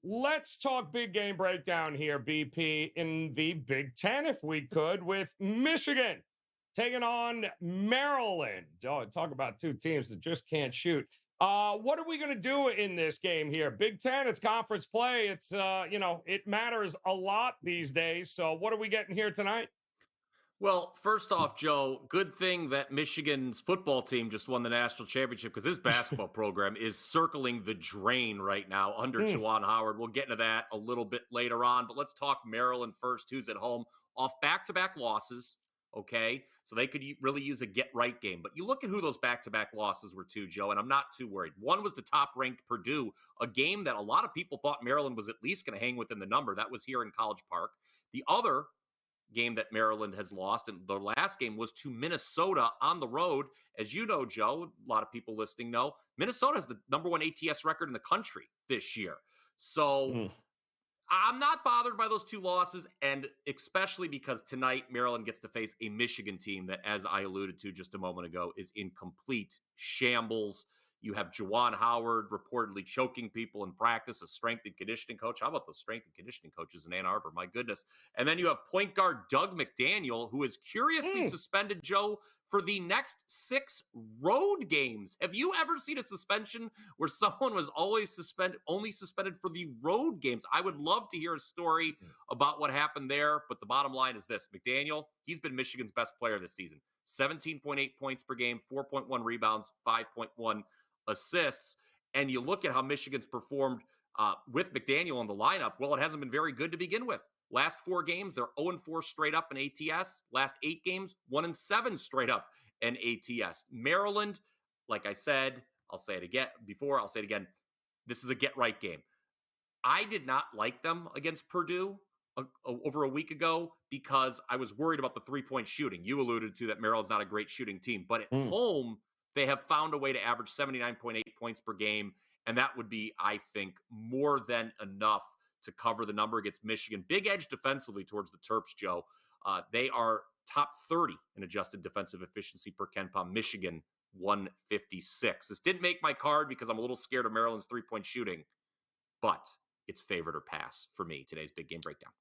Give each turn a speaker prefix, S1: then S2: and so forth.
S1: Let's talk big game breakdown here, BP, in the Big Ten, if we could, with Michigan taking on Maryland. Oh, talk about two teams that just can't shoot. What are we going to do in this game here? Big Ten, it's conference play. It's, it matters a lot these days. So what are we getting here tonight?
S2: Well, first off, Joe, good thing that Michigan's football team just won the national championship because his basketball program is circling the drain right now under Juwan Howard. We'll get into that a little bit later on, but let's talk Maryland first, who's at home off back-to-back losses, okay? So they could really use a get-right game. But you look at who those back-to-back losses were to, Joe, and I'm not too worried. One was the top-ranked Purdue, a game that a lot of people thought Maryland was at least going to hang within the number. That was here in College Park. The other game that Maryland has lost, and the last game was to Minnesota on the road. As you know, Joe, a lot of people listening know, Minnesota has the number one ATS record in the country this year. So I'm not bothered by those two losses, and especially because tonight Maryland gets to face a Michigan team that, as I alluded to just a moment ago, is in complete shambles. You have Juwan Howard reportedly choking people in practice, a strength and conditioning coach. How about those strength and conditioning coaches in Ann Arbor? My goodness. And then you have point guard Doug McDaniel, who is curiously suspended, Joe, for the next 6 road games. Have you ever seen a suspension where someone was always only suspended for the road games? I would love to hear a story about what happened there, but the bottom line is this. McDaniel, he's been Michigan's best player this season. 17.8 points per game, 4.1 rebounds, 5.1 assists. And you look at how Michigan's performed with McDaniel in the lineup. Well, it hasn't been very good to begin with. Last 4 games, they're 0-4 straight up in ATS. Last 8 games, 1-7 straight up in ATS. Maryland, like I said, I'll say it again. This is a get-right game. I did not like them against Purdue over a week ago because I was worried about the 3-point shooting. You alluded to that Maryland's not a great shooting team, but at home, they have found a way to average 79.8 points per game, and that would be, I think, more than enough to cover the number against Michigan. Big edge defensively towards the Terps, Joe. They are top 30 in adjusted defensive efficiency per KenPom. Michigan, 156. This didn't make my card because I'm a little scared of Maryland's 3-point shooting, but it's favorite or pass for me, today's big game breakdown.